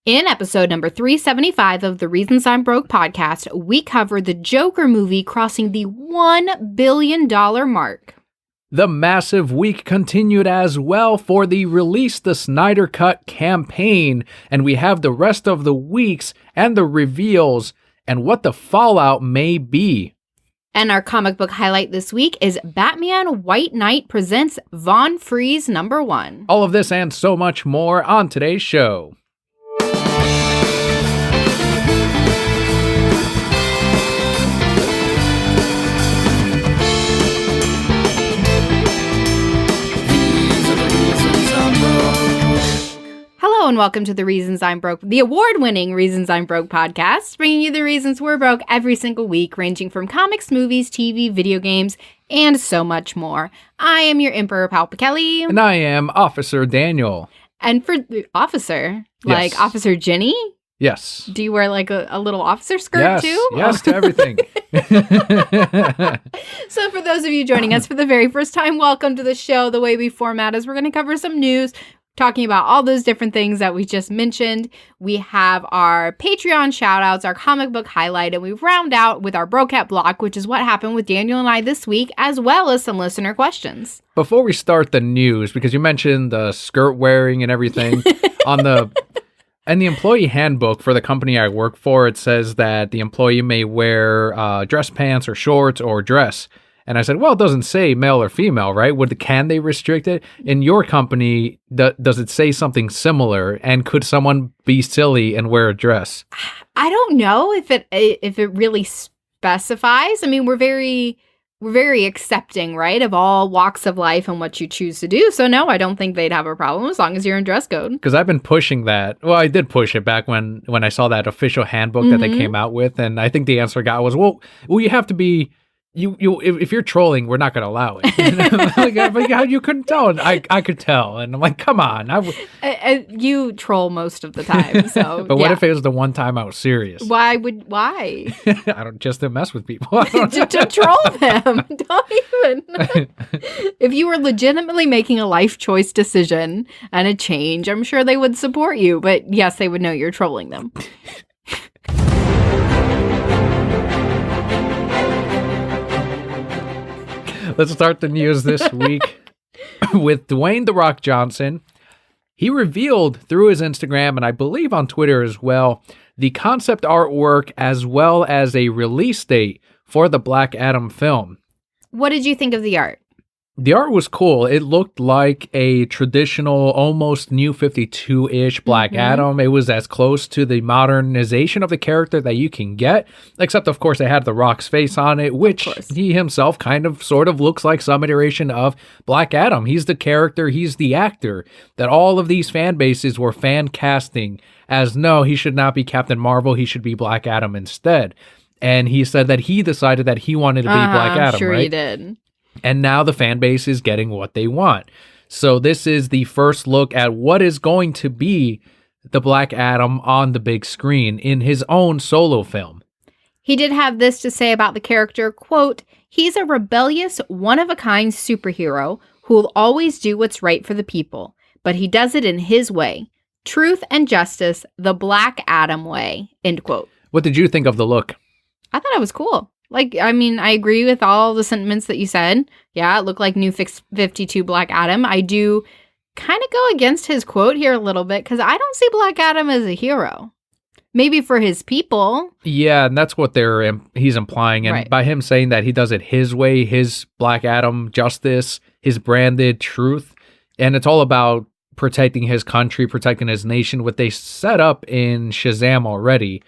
In episode number 375 of the Reasons I'm Broke podcast, we cover the Joker movie crossing the $1 billion mark. The massive week continued as well for the Release The Snyder Cut campaign, and we have the rest of the weeks and the reveals and what the fallout may be. And our comic book highlight this week is Batman White Knight presents Von Freeze #1. All of this and so much more on today's show. Hello and welcome to the Reasons I'm Broke, the award-winning Reasons I'm Broke podcast, bringing you the reasons we're broke every single week, ranging from comics, movies, TV, video games, and so much more. I am your Emperor Palpa Kelli. And I am Officer Daniel. And for the officer, like Yes. Officer Ginny? Yes. Do you wear like a little officer skirt too? Yes, to everything. So for those of you joining us for the very first time, welcome to the show. The way we format is we're going to cover some news, talking about all those different things that we just mentioned. We have our Patreon shoutouts, our comic book highlight, and we round out with our Brocat block, which is what happened with Daniel and I this week, as well as some listener questions. Before we start the news, because you mentioned the skirt wearing and everything, in the employee handbook for the company I work for, it says that the employee may wear dress pants or shorts or dress. And I said, well, it doesn't say male or female, right? Can they restrict it? In your company, does it say something similar? And could someone be silly and wear a dress? I don't know if it really specifies. I mean, we're very accepting, right, of all walks of life and what you choose to do. So no, I don't think they'd have a problem as long as you're in dress code. Because I've been pushing that. Well, I did push it back when I saw that official handbook that they came out with. And I think the answer I got was, well, you have to be... if you're trolling, we're not going to allow it. Like, you couldn't tell. And I could tell. And I'm like, come on. You troll most of the time. So, but what if it was the one time I was serious? Why? I don't just to mess with people. to troll them. Don't even. If you were legitimately making a life choice decision and a change, I'm sure they would support you. But yes, they would know you're trolling them. Let's start the news this week with Dwayne "The Rock" Johnson. He revealed through his Instagram, and I believe on Twitter as well, the concept artwork as well as a release date for the Black Adam film. What did you think of the art? The art was cool. It looked like a traditional, almost New 52-ish Black Adam. It was as close to the modernization of the character that you can get, except, of course, it had The Rock's face on it, which he himself kind of sort of looks like some iteration of Black Adam. He's the character, he's the actor that all of these fan bases were fan casting as, no, he should not be Captain Marvel, he should be Black Adam instead. And he said that he decided that he wanted to be Black Adam, sure right? He did. And now the fan base is getting what they want. So this is the first look at what is going to be the Black Adam on the big screen in his own solo film. He did have this to say about the character, quote, "He's a rebellious, one-of-a-kind superhero who will always do what's right for the people, but he does it in his way. Truth and justice, the Black Adam way," end quote. What did you think of the look? I thought it was cool. Like, I mean, I agree with all the sentiments that you said. Yeah, it looked like New 52 Black Adam. I do kind of go against his quote here a little bit because I don't see Black Adam as a hero. Maybe for his people. Yeah, and that's what he's implying. And by him saying that he does it his way, his Black Adam justice, his branded truth, and it's all about protecting his country, protecting his nation, what they set up in Shazam already.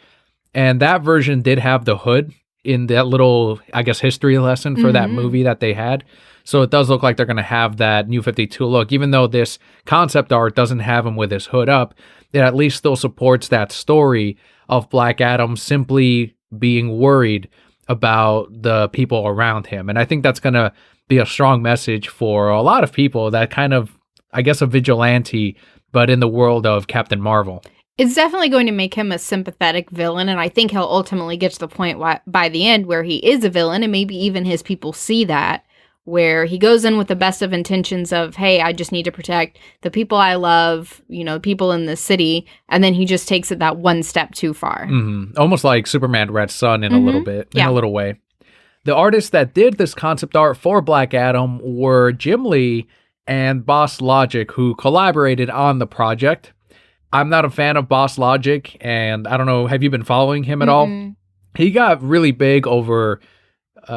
And that version did have the hood in that little, I guess, history lesson for that movie that they had. So it does look like they're going to have that New 52 look. Even though this concept art doesn't have him with his hood up, it at least still supports that story of Black Adam simply being worried about the people around him. And I think that's going to be a strong message for a lot of people that kind of, I guess, a vigilante, but in the world of Captain Marvel. It's definitely going to make him a sympathetic villain, and I think he'll ultimately get to the point by the end where he is a villain, and maybe even his people see that, where he goes in with the best of intentions of, hey, I just need to protect the people I love, people in the city. And then he just takes it that one step too far. Mm-hmm. Almost like Superman Red Sun in a little bit, in Yeah. a little way. The artists that did this concept art for Black Adam were Jim Lee and Boss Logic, who collaborated on the project. I'm not a fan of Boss Logic, and I don't know, have you been following him at all? He got really big over...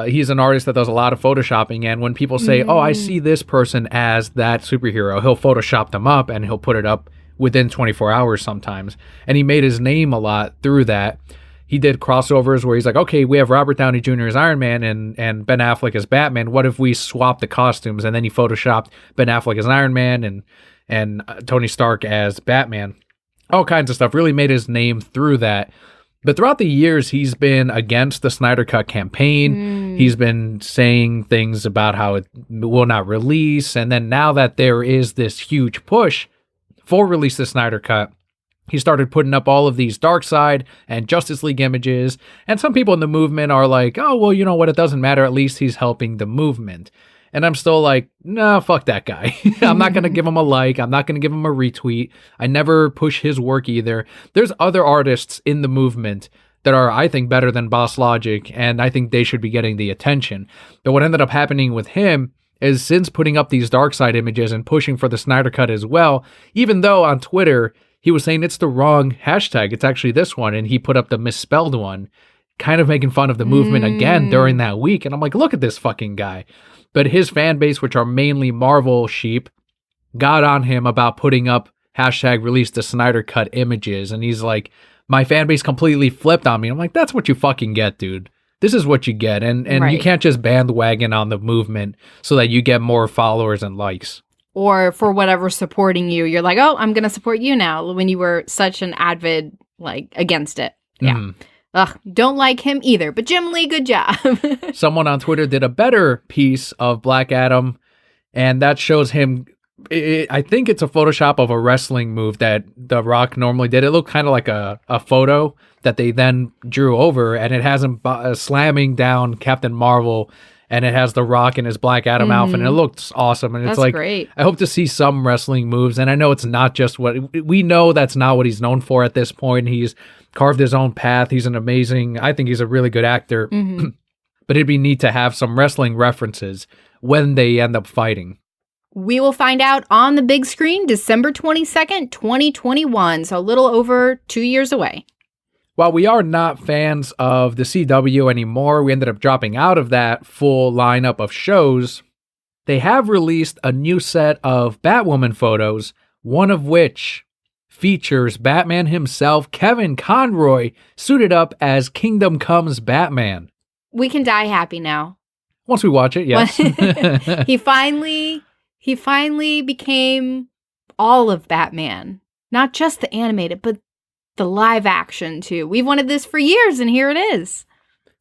he's an artist that does a lot of photoshopping, and when people say, oh, I see this person as that superhero, he'll Photoshop them up and he'll put it up within 24 hours sometimes. And he made his name a lot through that. He did crossovers where he's like, okay, we have Robert Downey Jr. as Iron Man and Ben Affleck as Batman. What if we swap the costumes? And then he Photoshopped Ben Affleck as Iron Man and Tony Stark as Batman. All kinds of stuff. Really made his name through that. But throughout the years, he's been against the Snyder Cut campaign. He's been saying things about how it will not release. And then now that there is this huge push for Release the Snyder Cut, he started putting up all of these Darkseid and Justice League images. And some people in the movement are like, oh, well, you know what? It doesn't matter. At least he's helping the movement. And I'm still like, no, fuck that guy. I'm not going to give him a like. I'm not going to give him a retweet. I never push his work either. There's other artists in the movement that are, I think, better than Boss Logic, and I think they should be getting the attention. But what ended up happening with him is since putting up these Darkseid images and pushing for the Snyder Cut as well, even though on Twitter he was saying it's the wrong hashtag, it's actually this one, and he put up the misspelled one, kind of making fun of the movement again during that week. And I'm like, look at this fucking guy. But his fan base, which are mainly Marvel sheep, got on him about putting up hashtag Release the Snyder Cut images. And he's like, my fan base completely flipped on me. I'm like, that's what you fucking get, dude. This is what you get. And Right. You can't just bandwagon on the movement so that you get more followers and likes. Or for whatever's supporting you, you're like, oh, I'm going to support you now, when you were such an avid, against it. Yeah. Ugh, don't like him either. But Jim Lee, good job. Someone on Twitter did a better piece of Black Adam, and that shows him. I think it's a Photoshop of a wrestling move that The Rock normally did. It looked kind of like a photo that they then drew over, and it has him slamming down Captain Marvel, and it has The Rock in his Black Adam outfit, and it looks awesome. And it's That's great. I hope to see some wrestling moves, and I know it's not just what we know. That's not what he's known for at this point. He's carved his own path. He's I think he's a really good actor. But it'd be neat to have some wrestling references when they end up fighting. We will find out on the big screen December 22nd, 2021. So a little over 2 years away. While we are not fans of the CW anymore, we ended up dropping out of that full lineup of shows. They have released a new set of Batwoman photos, one of which features Batman himself, Kevin Conroy, suited up as Kingdom Come's Batman. We can die happy now. Once we watch it, yes. He finally became all of Batman. Not just the animated, but the live action too. We've wanted this for years, and here it is.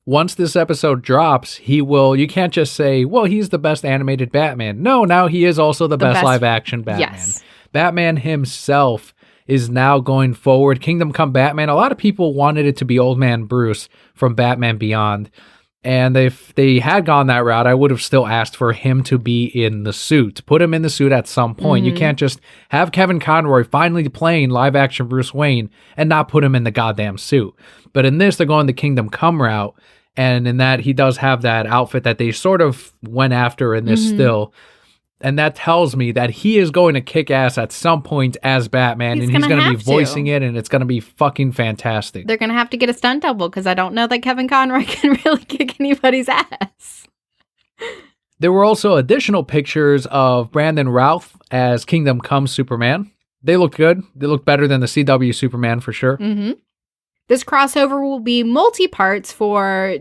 Once this episode drops, you can't just say, well, he's the best animated Batman. No, now he is also the best live action Batman. Yes. Batman himself is now going forward. Kingdom Come Batman, a lot of people wanted it to be Old Man Bruce from Batman Beyond. And if they had gone that route, I would have still asked for him to be in the suit. Put him in the suit at some point. You can't just have Kevin Conroy finally playing live action Bruce Wayne and not put him in the goddamn suit. But in this, they're going the Kingdom Come route. And in that, he does have that outfit that they sort of went after in this still. And that tells me that he is going to kick ass at some point as Batman, and he's going to be voicing it, and it's going to be fucking fantastic. They're going to have to get a stunt double, because I don't know that Kevin Conroy can really kick anybody's ass. There were also additional pictures of Brandon Routh as Kingdom Come Superman. They looked good. They looked better than the CW Superman for sure. This crossover will be multi-parts for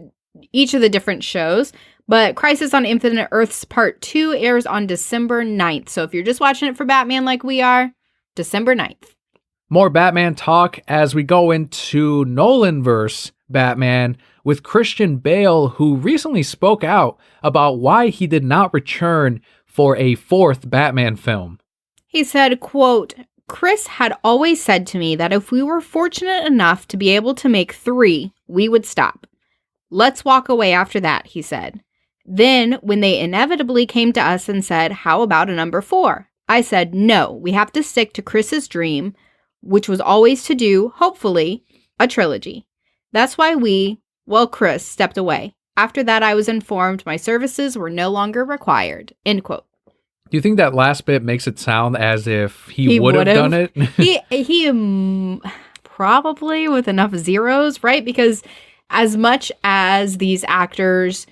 each of the different shows. But Crisis on Infinite Earths Part 2 airs on December 9th. So if you're just watching it for Batman like we are, December 9th. More Batman talk as we go into Nolanverse Batman with Christian Bale, who recently spoke out about why he did not return for a fourth Batman film. He said, quote, Chris had always said to me that if we were fortunate enough to be able to make 3, we would stop. Let's walk away after that, he said. Then, when they inevitably came to us and said, how about a number 4? I said, no, we have to stick to Chris's dream, which was always to do, hopefully, a trilogy. That's why Chris stepped away. After that, I was informed my services were no longer required. End quote. Do you think that last bit makes it sound as if he would have done it? he probably with enough zeros, right? Because as much as these actors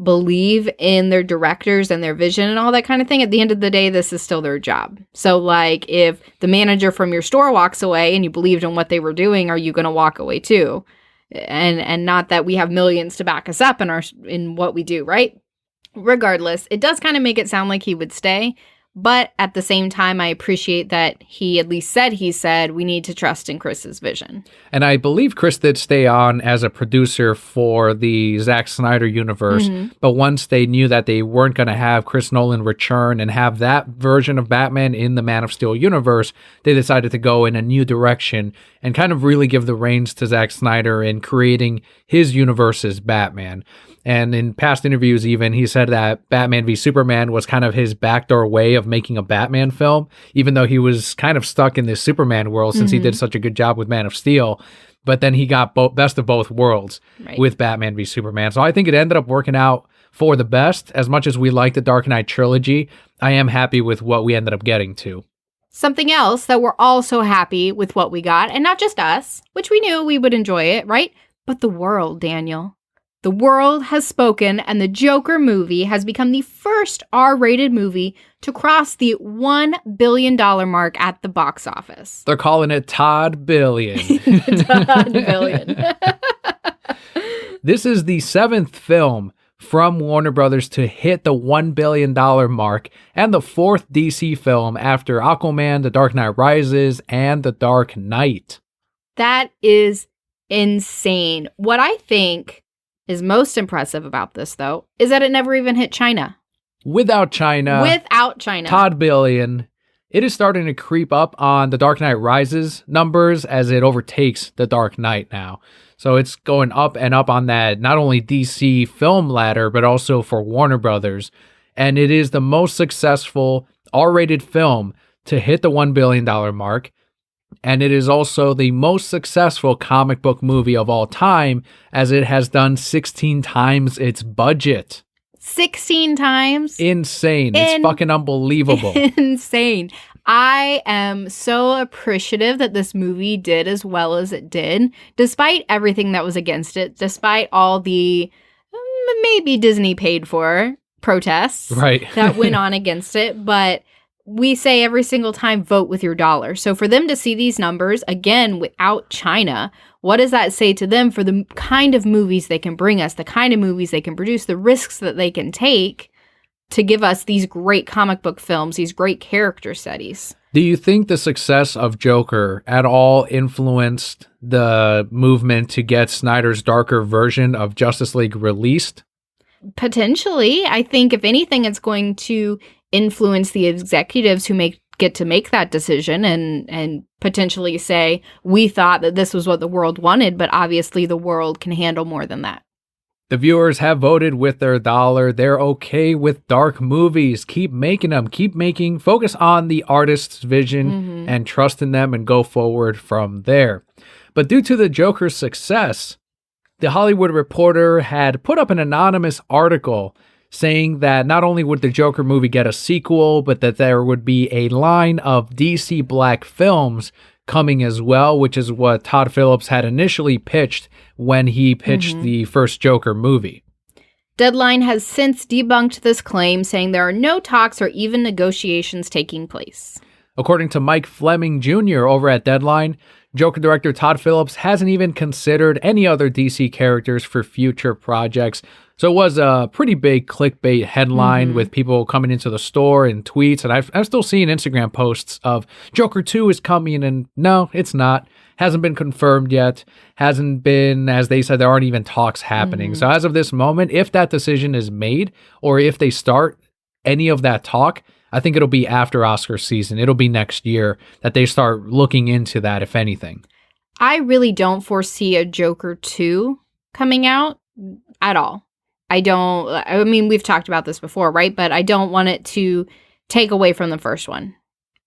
believe in their directors and their vision and all that kind of thing, at the end of the day, this is still their job. So like if the manager from your store walks away and you believed in what they were doing, are you going to walk away too? And not that we have millions to back us up in what we do, right? Regardless, it does kind of make it sound like he would stay. But at the same time, I appreciate that he at least said we need to trust in Chris's vision. And I believe Chris did stay on as a producer for the Zack Snyder universe. Mm-hmm. But once they knew that they weren't going to have Chris Nolan return and have that version of Batman in the Man of Steel universe, they decided to go in a new direction and kind of really give the reins to Zack Snyder in creating his universe's Batman. And in past interviews, even, he said that Batman v Superman was kind of his backdoor way of making a Batman film, even though he was kind of stuck in this Superman world since he did such a good job with Man of Steel. But then he got best of both worlds with Batman v Superman. So I think it ended up working out for the best. As much as we like the Dark Knight trilogy, I am happy with what we ended up getting to. Something else that we're also happy with what we got, and not just us, which we knew we would enjoy it, right? But the world, Daniel. The world has spoken, and the Joker movie has become the first R-rated movie to cross the $1 billion mark at the box office. They're calling it Todd Billion. Todd Billion. This is the 7th film from Warner Brothers to hit the $1 billion mark, and the 4th DC film after Aquaman, The Dark Knight Rises, and The Dark Knight. That is insane. What I think is most impressive about this, though, is that it never even hit China. Without China. Todd Billion. It is starting to creep up on The Dark Knight Rises numbers as it overtakes The Dark Knight now. So it's going up and up on that, not only DC film ladder, but also for Warner Brothers. And it is the most successful R-rated film to hit the $1 billion mark. And it is also the most successful comic book movie of all time, as it has done 16 times its budget. 16 times? Insane. It's fucking unbelievable. Insane. I am so appreciative that this movie did as well as it did, despite everything that was against it, despite all the maybe Disney paid for protests that went on against it. But we say every single time, vote with your dollar. So for them to see these numbers, again, without China, what does that say to them for the kind of movies they can bring us, the kind of movies they can produce, the risks that they can take to give us these great comic book films, these great character studies? Do you think the success of Joker at all influenced the movement to get Snyder's darker version of Justice League released? Potentially. I think if anything, it's going to influence the executives who get to make that decision and potentially say, we thought that this was what the world wanted, but obviously the world can handle more than that. The viewers have voted with their dollar. They're okay with dark movies. Keep making them. Focus on the artist's vision and trust in them and go forward from there. But due to the Joker's success, The Hollywood Reporter had put up an anonymous article saying that not only would the Joker movie get a sequel, but that there would be a line of DC Black films coming as well, which is what Todd Phillips had initially pitched when he pitched the first Joker movie. Deadline has since debunked this claim, saying there are no talks or even negotiations taking place. According to Mike Fleming Jr. over at Deadline, Joker director Todd Phillips hasn't even considered any other DC characters for future projects. So it was a pretty big clickbait headline with people coming into the store and tweets. And I've still seen Instagram posts of Joker 2 is coming, and no, it's not. Hasn't been confirmed yet. Hasn't been, as they said, there aren't even talks happening. So as of this moment, if that decision is made or if they start any of that talk, I think it'll be after Oscar season. It'll be next year that they start looking into that, if anything. I really don't foresee a Joker 2 coming out at all. I mean, we've talked about this before, right? But I don't want it to take away from the first one.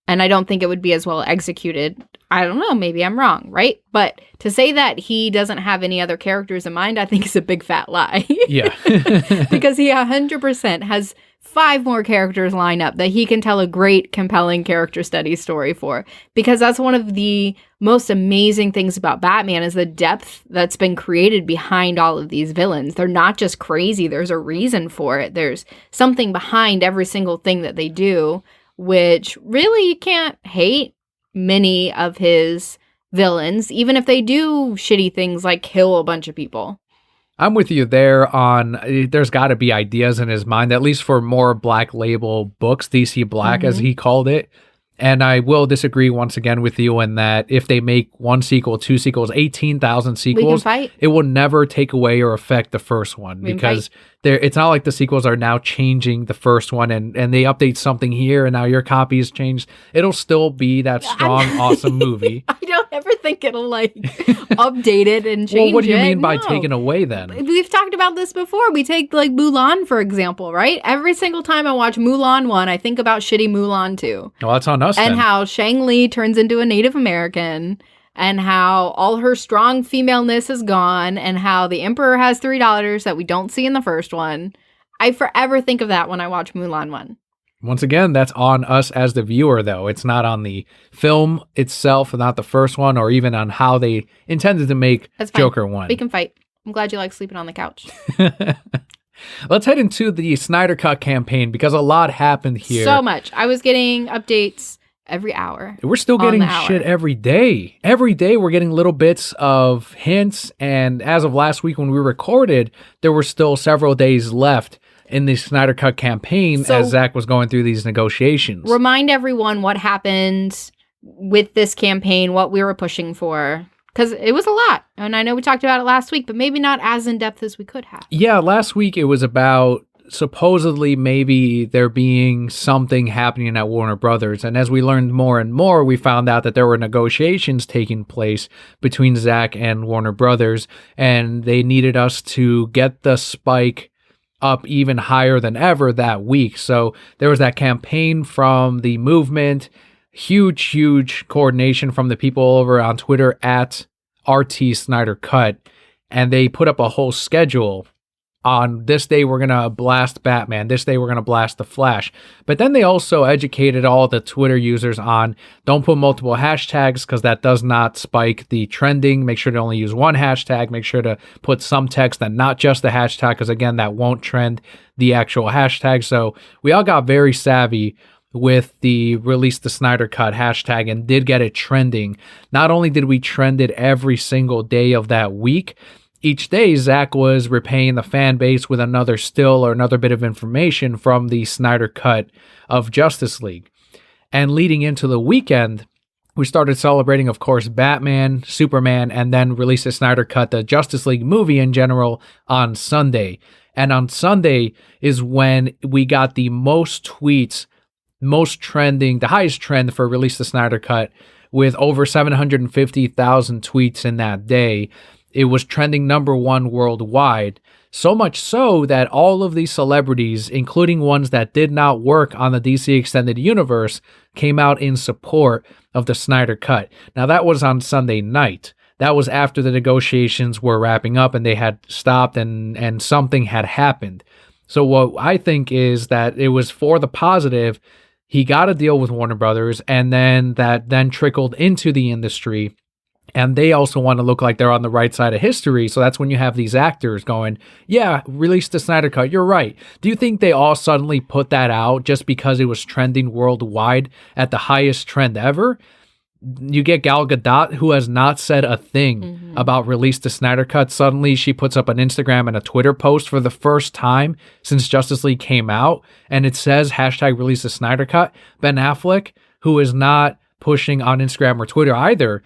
And I don't think it would be as well executed. I don't know. Maybe I'm wrong, right? But to say that he doesn't have any other characters in mind, I think is a big fat lie. Yeah. Because he 100% has 5 more characters lined up that he can tell a great, compelling character study story for. Because that's one of the most amazing things about Batman is the depth that's been created behind all of these villains. They're not just crazy. There's a reason for it. There's something behind every single thing that they do, which really you can't hate many of his villains, even if they do shitty things like kill a bunch of people. I'm with you there on there's got to be ideas in his mind, at least for more Black Label books, DC Black as he called it. And I will disagree once again with you in that if they make 1 sequel, 2 sequels, 18,000 sequels, it will never take away or affect the first one because it's not like the sequels are now changing the first one and they update something here and now your copy is changed. It'll still be that strong, awesome movie. I don't ever think it'll update it and change it. Well, what do you mean by taking away then? We've talked about this before. We take Mulan, for example, right? Every single time I watch Mulan 1, I think about shitty Mulan 2. Well, that's on us and then. How Shang Li turns into a Native American and how all her strong femaleness is gone and how the Emperor has 3 daughters that we don't see in the first one. I forever think of that when I watch Mulan 1. Once again, that's on us as the viewer, though. It's not on the film itself, not the first one, or even on how they intended to make Joker 1. We can fight. I'm glad you like sleeping on the couch. Let's head into the Snyder Cut campaign because a lot happened here. So much. I was getting updates every hour. We're still getting shit every day. Every day we're getting little bits of hints. And as of last week when we recorded, there were still several days left in the Snyder Cut campaign as Zack was going through these negotiations. Remind everyone what happened with this campaign, what we were pushing for. Because it was a lot. And I know we talked about it last week, but maybe not as in-depth as we could have. Yeah, last week it was about supposedly maybe there being something happening at Warner Brothers. And as we learned more and more, we found out that there were negotiations taking place between Zack and Warner Brothers. And they needed us to get the spike up even higher than ever that week. So there was that campaign from the movement, huge coordination from the people over on Twitter at RT Snyder Cut. And they put up a whole schedule on this day we're going to blast Batman, this day we're going to blast The Flash. But then they also educated all the Twitter users on don't put multiple hashtags because that does not spike the trending. Make sure to only use one hashtag. Make sure to put some text and not just the hashtag because, again, that won't trend the actual hashtag. So we all got very savvy with the Release the Snyder Cut hashtag and did get it trending. Not only did we trend it every single day of that week, each day, Zack was repaying the fan base with another still or another bit of information from the Snyder Cut of Justice League. And leading into the weekend, we started celebrating, of course, Batman, Superman, and then Release the Snyder Cut, the Justice League movie in general, on Sunday. And on Sunday is when we got the most tweets, most trending, the highest trend for Release the Snyder Cut, with over 750,000 tweets in that day. It was trending #1 worldwide, so much so that all of these celebrities, including ones that did not work on the DC Extended Universe, came out in support of the Snyder Cut. Now, that was on Sunday night. That was after the negotiations were wrapping up and they had stopped and something had happened. So what I think is that it was for the positive. He got a deal with Warner Brothers, and then that then trickled into the industry. And they also want to look like they're on the right side of history. So that's when you have these actors going, yeah, release the Snyder Cut. You're right. Do you think they all suddenly put that out just because it was trending worldwide at the highest trend ever? You get Gal Gadot, who has not said a thing about Release the Snyder Cut. Suddenly she puts up an Instagram and a Twitter post for the first time since Justice League came out. And it says hashtag Release the Snyder Cut. Ben Affleck, who is not pushing on Instagram or Twitter either,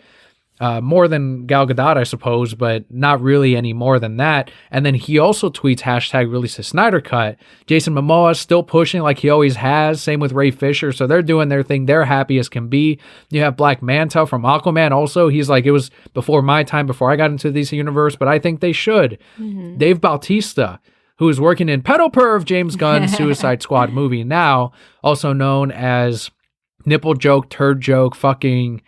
more than Gal Gadot, I suppose, but not really any more than that. And then he also tweets hashtag Release the Snyder Cut. Jason Momoa is still pushing like he always has. Same with Ray Fisher. So they're doing their thing. They're happy as can be. You have Black Manta from Aquaman also. He's like, it was before my time, before I got into the DC universe, but I think they should. Dave Bautista, who is working in Pedo Perv James Gunn's Suicide Squad movie now, also known as Nipple Joke, Turd Joke, fucking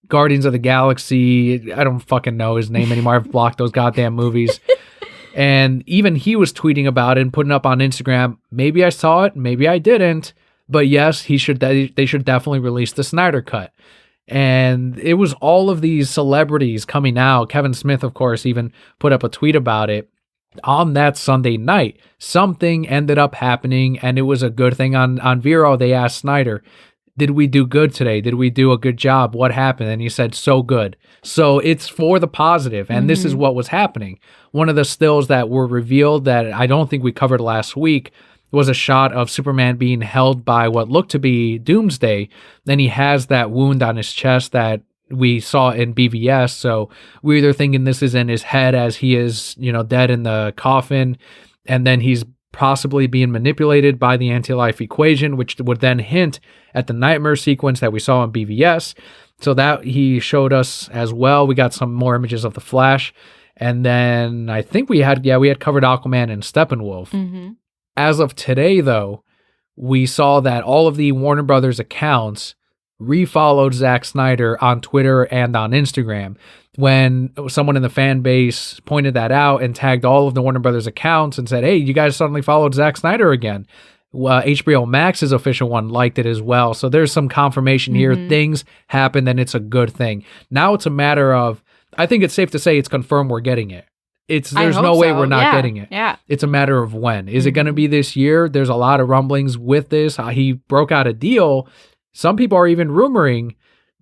Guardians of the Galaxy. I don't fucking know his name anymore. I've blocked those goddamn movies. And even he was tweeting about it and putting up on Instagram, maybe I saw it, maybe I didn't, but yes, they should definitely release the Snyder Cut. And it was all of these celebrities coming out. Kevin Smith, of course, even put up a tweet about it. On that Sunday night, something ended up happening, and it was a good thing. On Vero, they asked Snyder, did we do good today? Did we do a good job? What happened? And he said, so good. So it's for the positive, and this is what was happening. One of the stills that were revealed that I don't think we covered last week was a shot of Superman being held by what looked to be Doomsday. Then he has that wound on his chest that we saw in BVS. So we're either thinking this is in his head as he is, dead in the coffin, and then he's possibly being manipulated by the anti-life equation, which would then hint at the nightmare sequence that we saw in BVS. So that he showed us as well. We got some more images of the Flash. And then I think we had covered Aquaman and Steppenwolf. As of today, though, we saw that all of the Warner Brothers accounts refollowed Zack Snyder on Twitter and on Instagram. When someone in the fan base pointed that out and tagged all of the Warner Brothers accounts and said, hey, you guys suddenly followed Zack Snyder again. HBO Max's official one liked it as well. So there's some confirmation here. Things happened and it's a good thing. Now it's a matter of, I think it's safe to say it's confirmed we're getting it. There's no way we're not getting it. Yeah. It's a matter of when. Is it going to be this year? There's a lot of rumblings with this. He broke out a deal. Some people are even rumoring,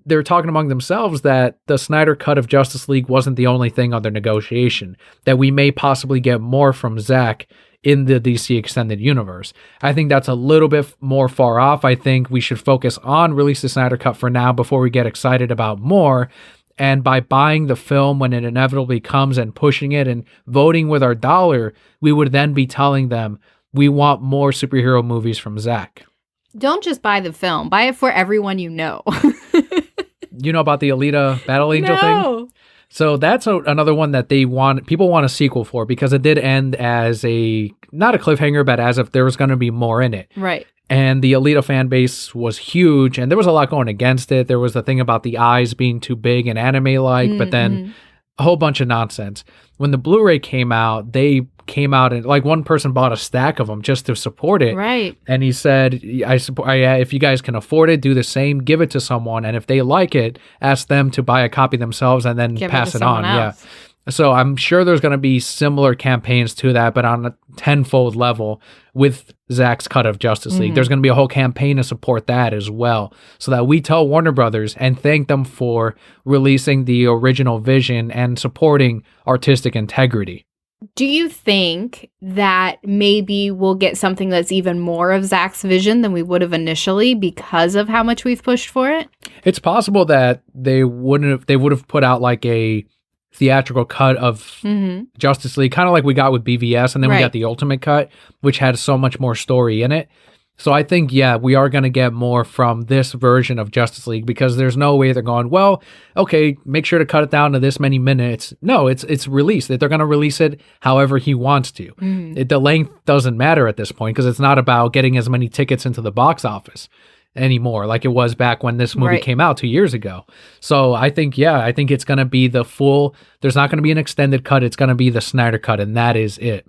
they're talking among themselves that the Snyder Cut of Justice League wasn't the only thing under negotiation, that we may possibly get more from Zack in the DC Extended Universe. I think that's a little bit more far off. I think we should focus on Release the Snyder Cut for now before we get excited about more. And by buying the film when it inevitably comes and pushing it and voting with our dollar, we would then be telling them we want more superhero movies from Zack. Don't just buy the film. Buy it for everyone you know. You know about the Alita Battle Angel thing? So that's another one that people want a sequel for, because it did end as not a cliffhanger, but as if there was going to be more in it. Right. And the Alita fan base was huge, and there was a lot going against it. There was the thing about the eyes being too big and anime-like, but then a whole bunch of nonsense. When the Blu-ray came out, they came out and one person bought a stack of them just to support it. Right. And he said, if you guys can afford it, do the same, give it to someone. And if they like it, ask them to buy a copy themselves and then pass it on. Else. Yeah. So I'm sure there's going to be similar campaigns to that, but on a tenfold level with Zack's cut of Justice League. There's going to be a whole campaign to support that as well, so that we tell Warner Brothers and thank them for releasing the original vision and supporting artistic integrity. Do you think that maybe we'll get something that's even more of Zack's vision than we would have initially because of how much we've pushed for it? It's possible that they would have put out a theatrical cut of Justice League, kind of like we got with BVS, and then we got the Ultimate Cut, which had so much more story in it. So I think, we are going to get more from this version of Justice League, because there's no way they're going, well, okay, make sure to cut it down to this many minutes. No, it's released. They're going to release it however he wants to. The length doesn't matter at this point, because it's not about getting as many tickets into the box office anymore like it was back when this movie came out 2 years ago. So I think it's going to be the full, there's not going to be an extended cut. It's going to be the Snyder Cut, and that is it.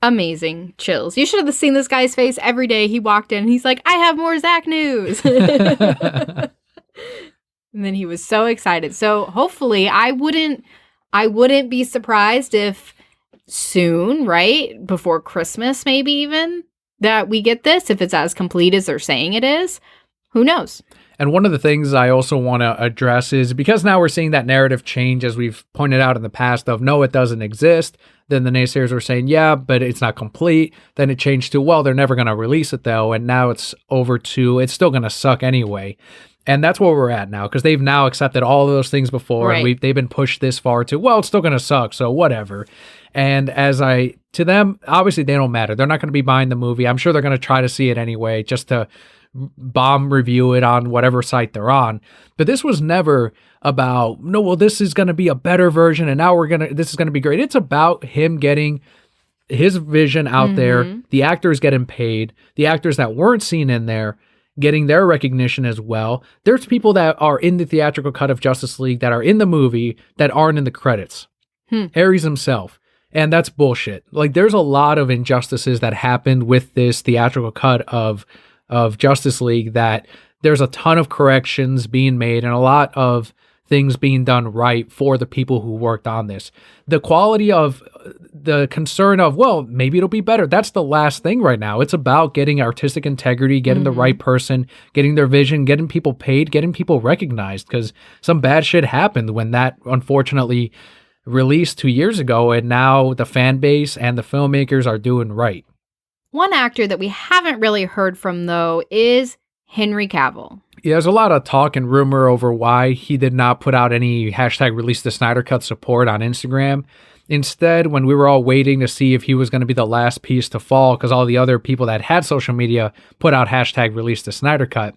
Amazing. Chills. You should have seen this guy's face every day he walked in. He's like, I have more Zack news. And then he was so excited. So hopefully I wouldn't be surprised if soon, right? Before Christmas, maybe even, that we get this, if it's as complete as they're saying it is. Who knows? And one of the things I also want to address is, because now we're seeing that narrative change, as we've pointed out in the past, of no, it doesn't exist. Then the naysayers were saying, yeah, but it's not complete. Then it changed to, well, they're never going to release it though. And now it's over to, it's still going to suck anyway. And that's where we're at now, because they've now accepted all of those things before, and they've been pushed this far to, well, it's still going to suck, so whatever. And to them, obviously they don't matter. They're not going to be buying the movie. I'm sure they're going to try to see it anyway, just to bomb review it on whatever site they're on. But this was never about, no, well, this is going to be a better version, and now this is going to be great. It's about him getting his vision out there. The actors getting paid. The actors that weren't seen in there getting their recognition as well. There's people that are in the theatrical cut of Justice League that are in the movie that aren't in the credits. Ares himself. And that's bullshit. Like, there's a lot of injustices that happened with this theatrical cut of Justice League, that there's a ton of corrections being made and a lot of things being done right for the people who worked on this. The quality of the concern of, well, maybe it'll be better. That's the last thing right now. It's about getting artistic integrity, getting the right person, getting their vision, getting people paid, getting people recognized, because some bad shit happened when that unfortunately released 2 years ago, and now the fan base and the filmmakers are doing right. One actor that we haven't really heard from, though, is Henry Cavill. Yeah, there's a lot of talk and rumor over why he did not put out any hashtag Release The Snyder Cut support on Instagram. Instead, when we were all waiting to see if he was going to be the last piece to fall, because all the other people that had social media put out hashtag Release The Snyder Cut,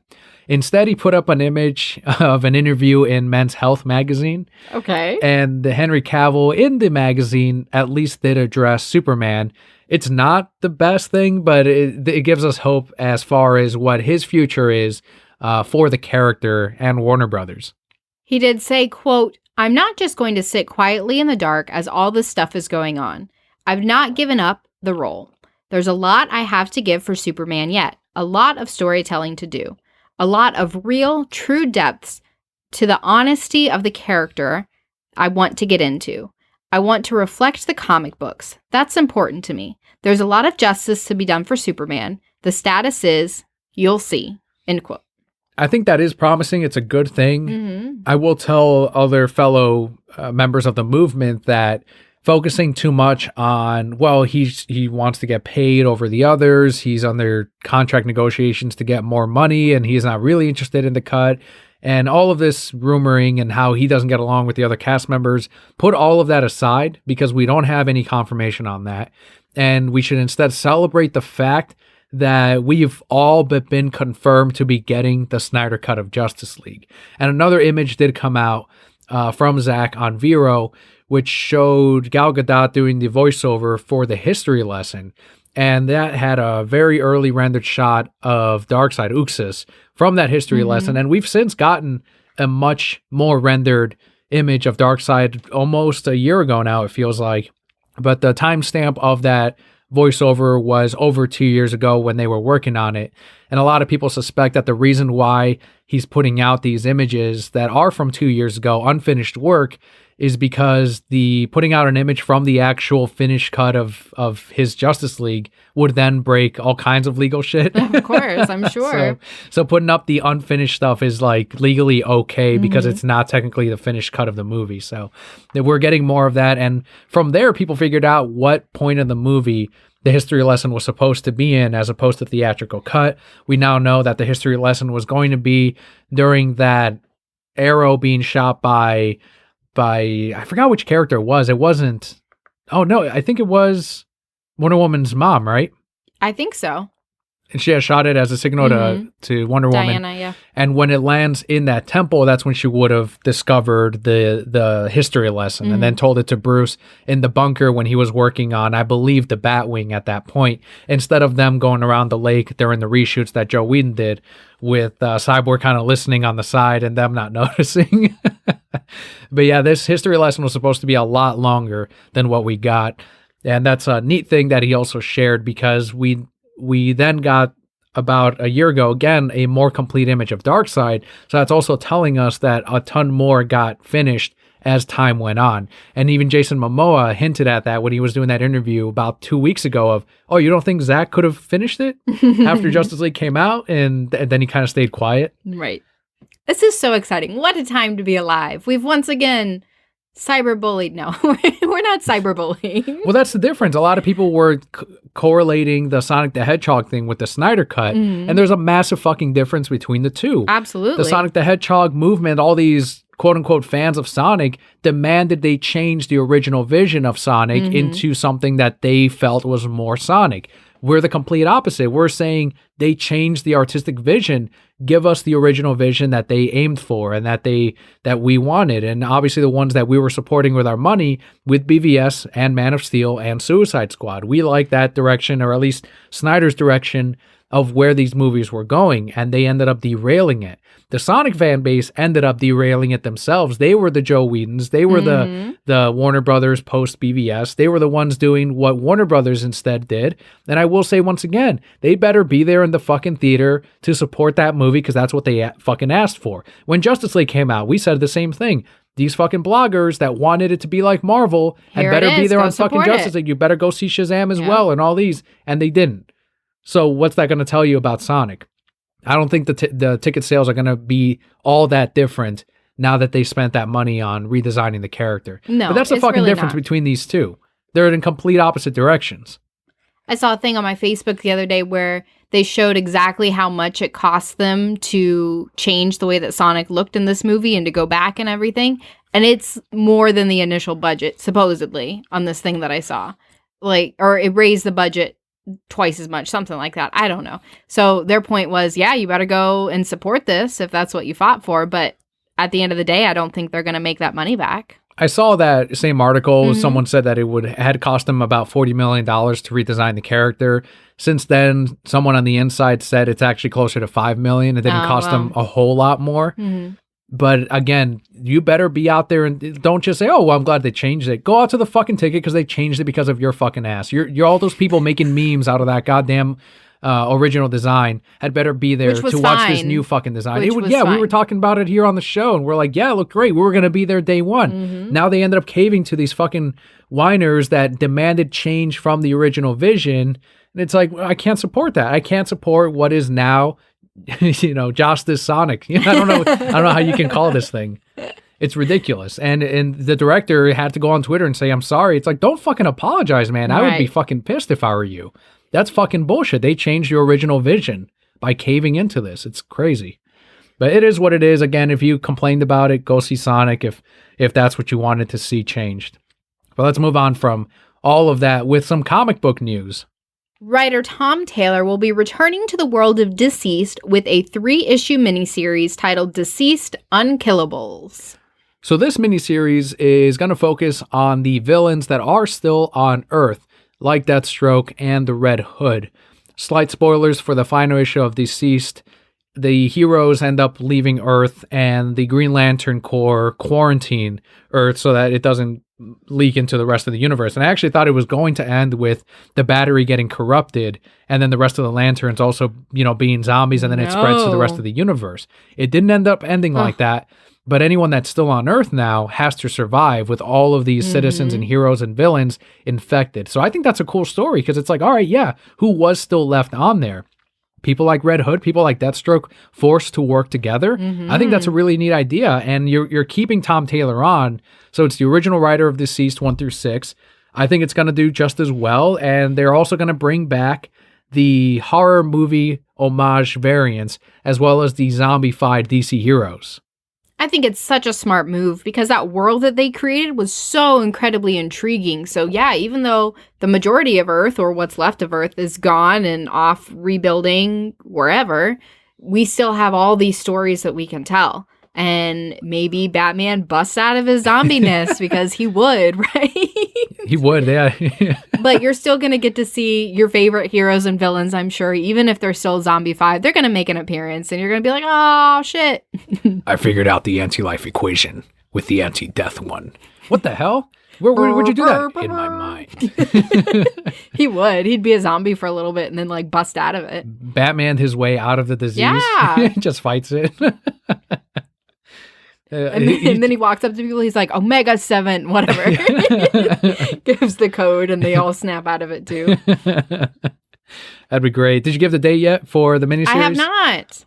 instead he put up an image of an interview in Men's Health magazine. Okay. And Henry Cavill in the magazine at least did address Superman. It's not the best thing, but it gives us hope as far as what his future is for the character and Warner Brothers. He did say, quote, "I'm not just going to sit quietly in the dark as all this stuff is going on. I've not given up the role. There's a lot I have to give for Superman yet. A lot of storytelling to do. A lot of real, true depths to the honesty of the character I want to get into. I want to reflect the comic books. That's important to me. There's a lot of justice to be done for Superman. The status is, you'll see." End quote. I think that is promising. It's a good thing. I will tell other fellow members of the movement that focusing too much on, well, he wants to get paid over the others, he's under contract negotiations to get more money, and he's not really interested in the cut, and all of this rumoring and how he doesn't get along with the other cast members, put all of that aside, because we don't have any confirmation on that. And we should instead celebrate the fact that we've all but been confirmed to be getting the Snyder Cut of Justice League. And another image did come out from Zach on Vero, which showed Gal Gadot doing the voiceover for the history lesson. And that had a very early rendered shot of Darkseid Uxas from that history lesson. And we've since gotten a much more rendered image of Darkseid almost a year ago now, it feels like. But the timestamp of that voiceover was over 2 years ago when they were working on it. And a lot of people suspect that the reason why he's putting out these images that are from 2 years ago, unfinished work, is because the putting out an image from the actual finished cut of his Justice League would then break all kinds of legal shit. Of course, I'm sure. So putting up the unfinished stuff is like legally okay because it's not technically the finished cut of the movie. So we're getting more of that. And from there, people figured out what point of the movie the history lesson was supposed to be in as opposed to theatrical cut. We now know that the history lesson was going to be during that arrow being shot by I forgot which character it was. It wasn't, oh no, I think it was Wonder Woman's mom, right? I think so. And she has shot it as a signal to Wonder Woman. Diana, yeah. And when it lands in that temple, that's when she would have discovered the history lesson and then told it to Bruce in the bunker when he was working on, I believe, the Batwing at that point. Instead of them going around the lake during the reshoots that Joe Whedon did with Cyborg kind of listening on the side and them not noticing. But yeah, this history lesson was supposed to be a lot longer than what we got. And that's a neat thing that he also shared because we then got about a year ago, again, a more complete image of Darkseid. So that's also telling us that a ton more got finished as time went on. And even Jason Momoa hinted at that when he was doing that interview about 2 weeks ago of, oh, you don't think Zack could have finished it after Justice League came out? And then he kind of stayed quiet. Right. This is so exciting. What a time to be alive. We've once again cyberbullied. No, we're not cyberbullying. Well, that's the difference. A lot of people were correlating the Sonic the Hedgehog thing with the Snyder Cut, and there's a massive fucking difference between the two. Absolutely. The Sonic the Hedgehog movement, all these quote-unquote fans of Sonic demanded they change the original vision of Sonic into something that they felt was more Sonic. We're the complete opposite. We're saying they changed the artistic vision, give us the original vision that they aimed for and that we wanted. And obviously the ones that we were supporting with our money with BVS and Man of Steel and Suicide Squad. We like that direction, or at least Snyder's direction of where these movies were going, and they ended up derailing it. The Sonic fan base ended up derailing it themselves. They were the Joe Whedons. They were the Warner Brothers post BVS. They were the ones doing what Warner Brothers instead did. And I will say once again, they better be there in the fucking theater to support that movie, because that's what they fucking asked for. When Justice League came out, we said the same thing. These fucking bloggers that wanted it to be like Marvel had better be there on fucking Justice League. You better go see Shazam as well and all these. And they didn't. So what's that going to tell you about Sonic? I don't think the ticket sales are going to be all that different now that they spent that money on redesigning the character. No, but that's the fucking really difference not. Between these two. They're in complete opposite directions. I saw a thing on my Facebook the other day where they showed exactly how much it cost them to change the way that Sonic looked in this movie and to go back and everything. And it's more than the initial budget, supposedly, on this thing that I saw. Or it raised the budget twice as much, something like that. I don't know. So their point was, yeah, you better go and support this if that's what you fought for. But at the end of the day, I don't think they're going to make that money back. I saw that same article. Someone said that it had cost them about $40 million to redesign the character. Since then, someone on the inside said it's actually closer to $5 million. It didn't cost them a whole lot more. But again, you better be out there and don't just say, oh, well, I'm glad they changed it. Go out to the fucking ticket because they changed it because of your fucking ass. You're all those people making memes out of that goddamn original design had better be there to watch this new fucking design. We were talking about it here on the show and we're like, yeah, it looked great. We were going to be there day one. Now they ended up caving to these fucking whiners that demanded change from the original vision. And it's like, I can't support that. I can't support what is now Justice Sonic. I don't know how you can call this thing. It's ridiculous. And the director had to go on Twitter and say, I'm sorry. It's like, don't fucking apologize, man. I would be fucking pissed if I were you. That's fucking bullshit. They changed your original vision by caving into this. It's crazy. But it is what it is. Again, if you complained about it, go see Sonic if that's what you wanted to see changed. But let's move on from all of that with some comic book news. Writer Tom Taylor will be returning to the world of Deceased with a 3-issue miniseries titled Deceased Unkillables. So this miniseries is going to focus on the villains that are still on Earth, like Deathstroke and the Red Hood. Slight spoilers for the final issue of Deceased. The heroes end up leaving Earth and the Green Lantern Corps quarantine Earth so that it doesn't leak into the rest of the universe. And I actually thought it was going to end with the battery getting corrupted and then the rest of the lanterns also, being zombies, and then it spreads to the rest of the universe. It didn't end up ending like that, but anyone that's still on Earth now has to survive with all of these citizens and heroes and villains infected. So I think that's a cool story because it's like, all right, yeah, who was still left on there? People like Red Hood, people like Deathstroke forced to work together. I think that's a really neat idea. And you're keeping Tom Taylor on. So it's the original writer of Deceased 1 through 6. I think it's going to do just as well. And they're also going to bring back the horror movie homage variants as well as the zombie-fied DC heroes. I think it's such a smart move because that world that they created was so incredibly intriguing. So yeah, even though the majority of Earth, or what's left of Earth, is gone and off rebuilding wherever, we still have all these stories that we can tell. And maybe Batman busts out of his zombie-ness because he would, right? He would, yeah. But you're still going to get to see your favorite heroes and villains, I'm sure. Even if they're still zombie-fied, they're going to make an appearance. And you're going to be like, oh, shit. I figured out the anti-life equation with the anti-death one. What the hell? Where'd you do that? In my mind. He would. He'd be a zombie for a little bit and then bust out of it. Batman his way out of the disease. Yeah. Just fights it. And then he walks up to people. He's like, Omega 7, whatever. Gives the code and they all snap out of it too. That'd be great. Did you give the date yet for the miniseries? I have not.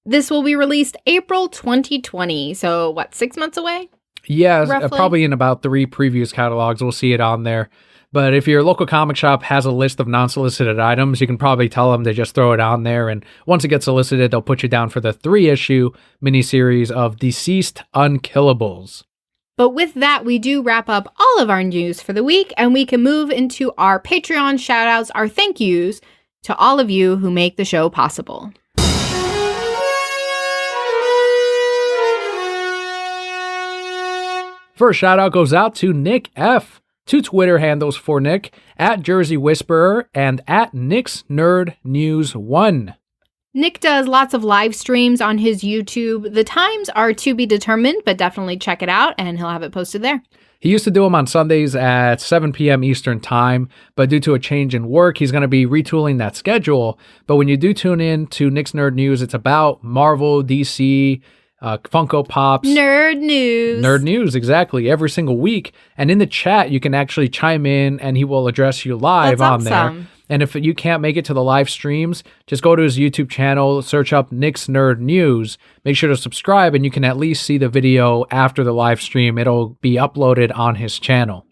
This will be released April 2020. So 6 months away? Yeah, probably in about 3 previous catalogs. We'll see it on there. But if your local comic shop has a list of non-solicited items, you can probably tell them to just throw it on there. And once it gets solicited, they'll put you down for the 3-issue miniseries of Deceased Unkillables. But with that, we do wrap up all of our news for the week, and we can move into our Patreon shoutouts, our thank yous, to all of you who make the show possible. First shout out goes out to Nick F. Two Twitter handles for Nick, at Jersey Whisperer and at Nick's Nerd News 1. Nick does lots of live streams on his YouTube. The times are to be determined, but definitely check it out and he'll have it posted there. He used to do them on Sundays at 7 p.m. Eastern Time, but due to a change in work, he's going to be retooling that schedule. But when you do tune in to Nick's Nerd News, it's about Marvel, DC, Funko Pops. Nerd news. Nerd news, exactly, every single week. And in the chat, you can actually chime in and he will address you live. That's on awesome. There. And if you can't make it to the live streams, just go to his YouTube channel, search up Nick's Nerd News, make sure to subscribe, and you can at least see the video after the live stream. It'll be uploaded on his channel.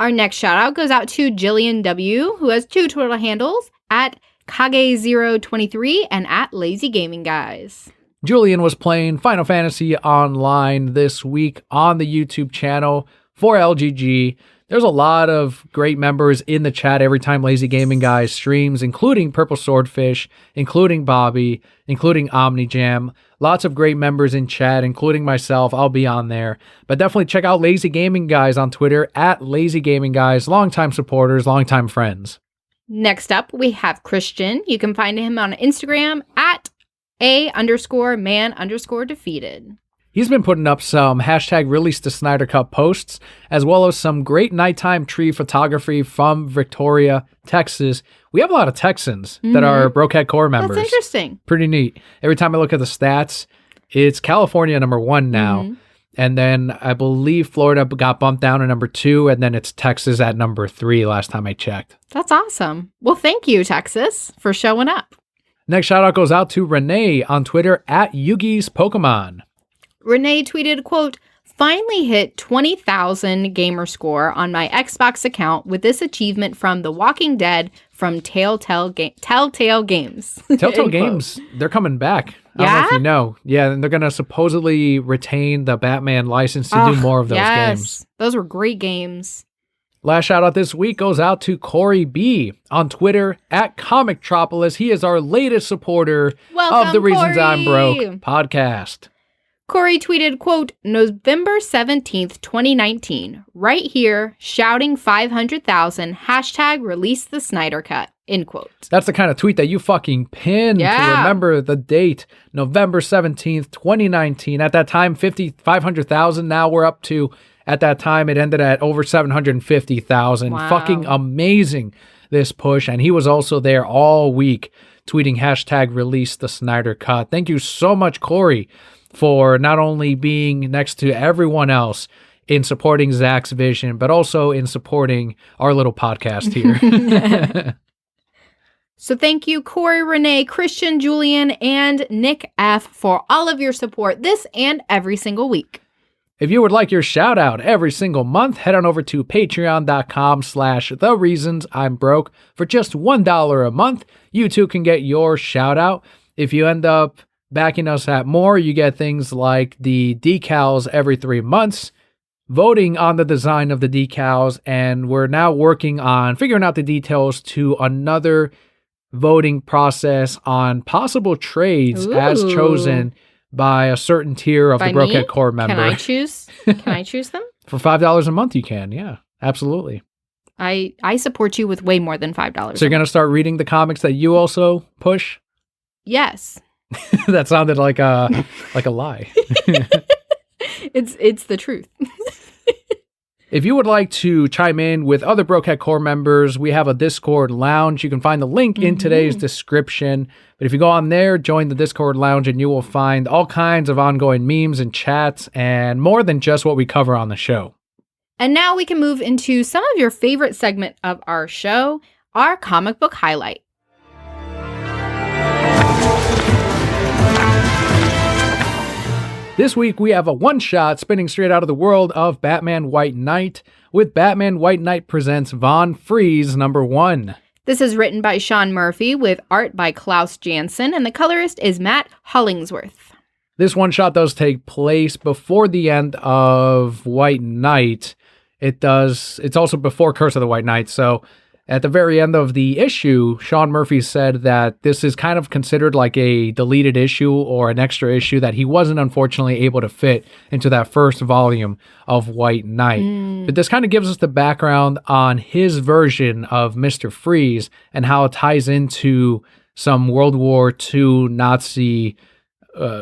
Our next shout out goes out to Jillian W., who has two Twitter handles, at Kage023 and at Lazy Gaming Guys. Julian was playing Final Fantasy Online this week on the YouTube channel for LGG. There's a lot of great members in the chat every time Lazy Gaming Guys streams, including Purple Swordfish, including Bobby, including OmniJam. Lots of great members in chat, including myself. I'll be on there. But definitely check out Lazy Gaming Guys on Twitter, at Lazy Gaming Guys. Longtime supporters, longtime friends. Next up, we have Christian. You can find him on Instagram at _man_defeated. He's been putting up some hashtag Release The Snyder Cut posts, as well as some great nighttime tree photography from Victoria, Texas. We have a lot of Texans that are Brokehead Core members. That's interesting. Pretty neat. Every time I look at the stats, it's California #1 now. And then I believe Florida got bumped down to #2, and then it's Texas at #3 last time I checked. That's awesome. Well, thank you, Texas, for showing up. Next shout out goes out to Renee on Twitter at Yugi's Pokemon. Renee tweeted, quote, "Finally hit 20,000 gamer score on my Xbox account with this achievement from The Walking Dead from Telltale Games." Telltale Games, they're coming back. I don't know if you know. Yeah, and they're going to supposedly retain the Batman license to do more of those games. Those were great games. Last shout out this week goes out to Corey B on Twitter at Comictropolis. He is our latest supporter of the Reasons I'm Broke podcast. Corey tweeted, quote, "November 17th, 2019, right here, shouting 500,000, hashtag Release The Snyder Cut," end quote. That's the kind of tweet that you fucking pin to remember the date, November 17th, 2019. At that time, 500,000. Now we're up to, at that time, it ended at over 750,000. Wow. Fucking amazing, this push. And he was also there all week tweeting hashtag Release The Snyder Cut. Thank you so much, Corey, for not only being next to everyone else in supporting Zach's vision, but also in supporting our little podcast here. So thank you, Corey, Renee, Christian, Julian, and Nick F. for all of your support this and every single week. If you would like your shout out every single month, head on over to patreon.com/thereasonsimbroke. For just $1 a month, you too can get your shout out. If you end up backing us at more, you get things like the decals every 3 months, voting on the design of the decals, and we're now working on figuring out the details to another voting process on possible trades as chosen by a certain tier of the Brokehead Core member. Can I choose? Can I choose them? For $5 a month, you can. Yeah, absolutely. I support you with way more than $5. So you're going to start reading the comics that you also push? Yes. That sounded like a lie. It's the truth. If you would like to chime in with other Brokehead Core members, we have a Discord lounge. You can find the link in today's description. But if you go on there, join the Discord lounge, and you will find all kinds of ongoing memes and chats and more than just what we cover on the show. And now we can move into some of your favorite segment of our show, our comic book highlight. This week, we have a one-shot spinning straight out of the world of Batman White Knight with Batman White Knight Presents Von Freeze #1. This is written by Sean Murphy with art by Klaus Janson, and the colorist is Matt Hollingsworth. This one-shot does take place before the end of White Knight. It's also before Curse of the White Knight, so At the very end of the issue, Sean Murphy said that this is kind of considered like a deleted issue or an extra issue that he wasn't unfortunately able to fit into that first volume of White Knight. But this kind of gives us the background on his version of Mr. Freeze and how it ties into some World War II Nazi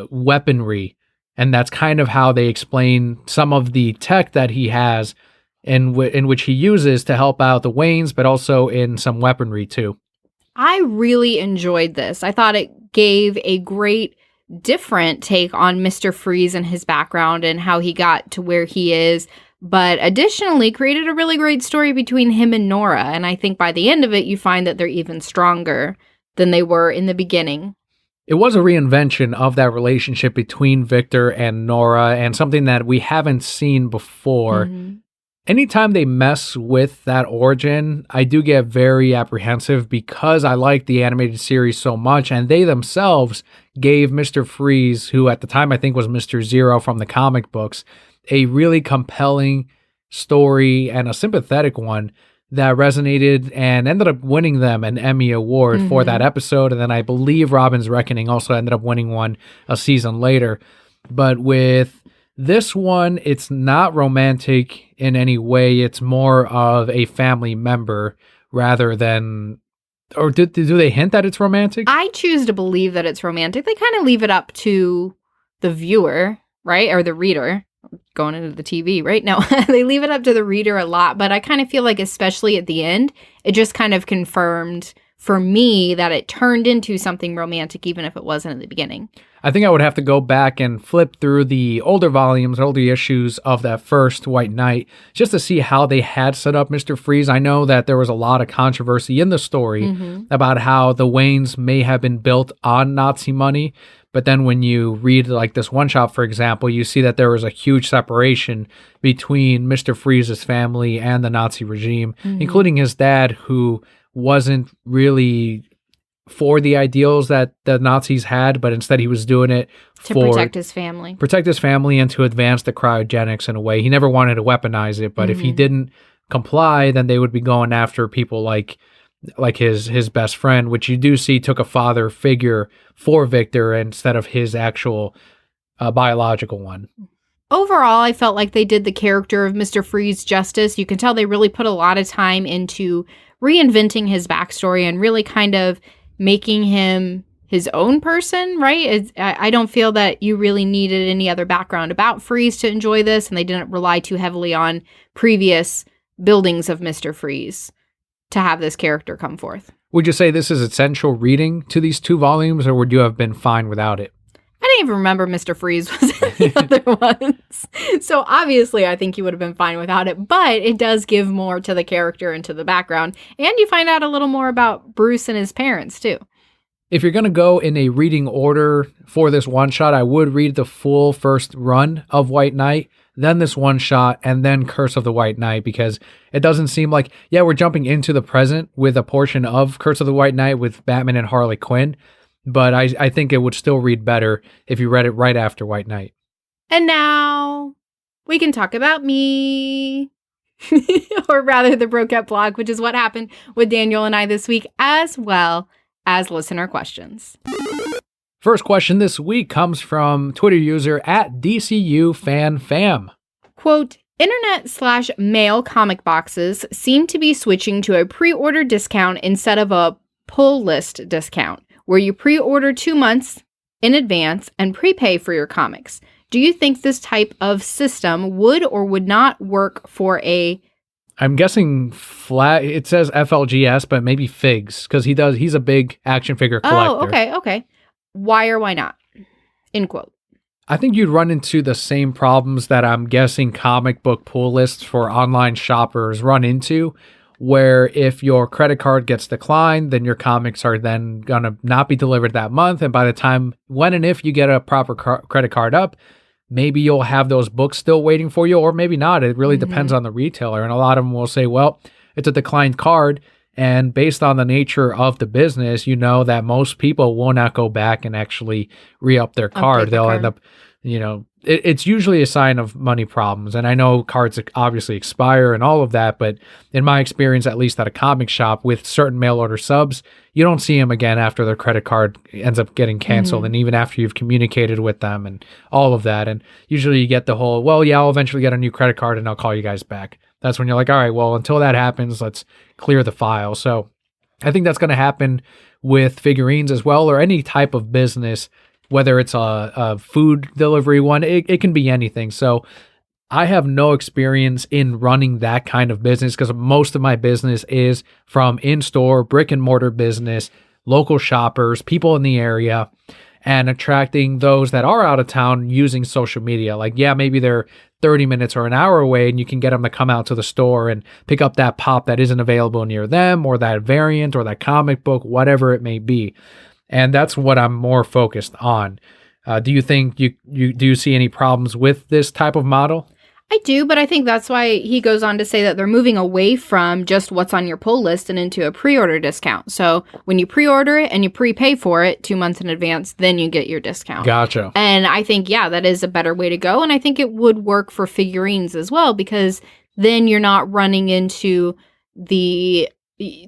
weaponry. And that's kind of how they explain some of the tech that he has in which he uses to help out the Waynes, but also in some weaponry too. I really enjoyed this. I thought it gave a great different take on Mr. Freeze and his background and how he got to where he is, but additionally created a really great story between him and Nora. And I think by the end of it, you find that they're even stronger than they were in the beginning. It was a reinvention of that relationship between Victor and Nora, and something that we haven't seen before. Anytime they mess with that origin, I do get very apprehensive because I like the animated series so much, and they themselves gave Mr. Freeze, who at the time I think was Mr. Zero from the comic books, a really compelling story and a sympathetic one that resonated and ended up winning them an Emmy Award for that episode. And then I believe Robin's Reckoning also ended up winning one a season later. But with this one, it's not romantic in any way. It's more of a family member rather than... Or do they hint that it's romantic? I choose to believe that it's romantic. They kind of leave it up to the viewer, right? Or the reader. Going into the TV, right? No, they leave it up to the reader a lot. But I kind of feel like, especially at the end, it just kind of confirmed for me that it turned into something romantic, even if it wasn't at the beginning. I think I would have to go back and flip through the older volumes, older issues of that first White Knight, just to see how they had set up Mr. Freeze. I know that there was a lot of controversy in the story about how the Waynes may have been built on Nazi money. But then when you read like this one shot, for example, you see that there was a huge separation between Mr. Freeze's family and the Nazi regime, including his dad, who wasn't really for the ideals that the Nazis had, but instead he was doing it to protect his family. Protect his family and to advance the cryogenics in a way. He never wanted to weaponize it, but if he didn't comply, then they would be going after people like his best friend, which you do see took a father figure for Victor instead of his actual biological one. Overall, I felt like they did the character of Mr. Freeze justice. You can tell they really put a lot of time into reinventing his backstory and really kind of making him his own person, right? I don't feel that you really needed any other background about Freeze to enjoy this, and they didn't rely too heavily on previous buildings of Mr. Freeze to have this character come forth. Would you say this is essential reading to these two volumes, or would you have been fine without it? I didn't even remember Mr. Freeze was in the other ones. So obviously I think you would have been fine without it, but it does give more to the character and to the background. And you find out a little more about Bruce and his parents too. If you're going to go in a reading order for this one shot, I would read the full first run of White Knight, then this one shot, and then Curse of the White Knight, because it doesn't seem like, yeah, we're jumping into the present with a portion of Curse of the White Knight with Batman and Harley Quinn, but I think it would still read better if you read it right after White Knight. And now we can talk about me, or rather the Broquette blog, which is what happened with Daniel and I this week, as well as listener questions. First question this week comes from Twitter user @DCUFanFam. Quote, internet/mail comic boxes seem to be switching to a pre-order discount instead of a pull list discount, where you pre-order 2 months in advance and prepay for your comics. Do you think this type of system would or would not work for a... I'm guessing flat. It says FLGS, but maybe Figs, because he's a big action figure collector. Oh, okay. Why or why not? End quote. I think you'd run into the same problems that I'm guessing comic book pull lists for online shoppers run into, where if your credit card gets declined, then your comics are then going to not be delivered that month. And by the time, when and if you get a proper credit card up, maybe you'll have those books still waiting for you, or maybe not. It really depends on the retailer. And a lot of them will say, well, it's a declined card. And based on the nature of the business, you know that most people will not go back and actually re-up their card. They'll end up it's usually a sign of money problems. And I know cards obviously expire and all of that, but in my experience, at least at a comic shop with certain mail order subs, you don't see them again after their credit card ends up getting canceled, and even after you've communicated with them and all of that. And usually you get the whole, well, yeah, I'll eventually get a new credit card and I'll call you guys back. That's when you're like, all right, well, until that happens, let's clear the file. So I think that's going to happen with figurines as well, or any type of business, whether it's a food delivery one, it can be anything. So I have no experience in running that kind of business because most of my business is from in-store, brick and mortar business, local shoppers, people in the area, and attracting those that are out of town using social media. Like, yeah, maybe they're 30 minutes or an hour away and you can get them to come out to the store and pick up that pop that isn't available near them, or that variant, or that comic book, whatever it may be. And that's what I'm more focused on. Do you think you see any problems with this type of model? I do, but I think that's why he goes on to say that they're moving away from just what's on your pull list and into a pre-order discount. So when you pre-order it and you prepay for it 2 months in advance, then you get your discount. Gotcha. And I think, yeah, that is a better way to go. And I think it would work for figurines as well, because then you're not running into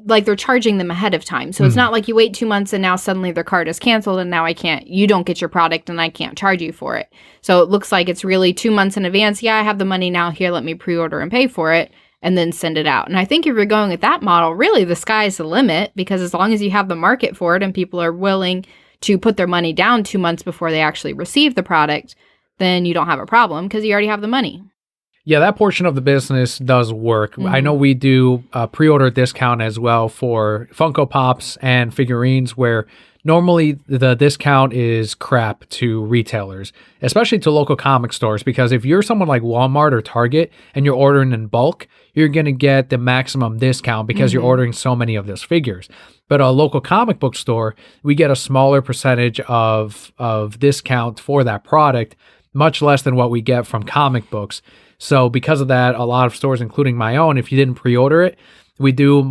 they're charging them ahead of time. So it's not like you wait 2 months and now suddenly their card is canceled and now you don't get your product and I can't charge you for it. So it looks like it's really 2 months in advance. Yeah, I have the money now. Here, let me pre-order and pay for it and then send it out. And I think if you're going with that model, really the sky's the limit, because as long as you have the market for it and people are willing to put their money down 2 months before they actually receive the product, then you don't have a problem because you already have the money. Yeah, that portion of the business does work. I know we do a pre-order discount as well for Funko Pops and figurines, where normally the discount is crap to retailers, especially to local comic stores, because if you're someone like Walmart or Target and you're ordering in bulk, you're going to get the maximum discount because you're ordering so many of those figures. But a local comic book store, we get a smaller percentage of discount for that product, much less than what we get from comic books. So because of that, a lot of stores, including my own, if you didn't pre-order it, we do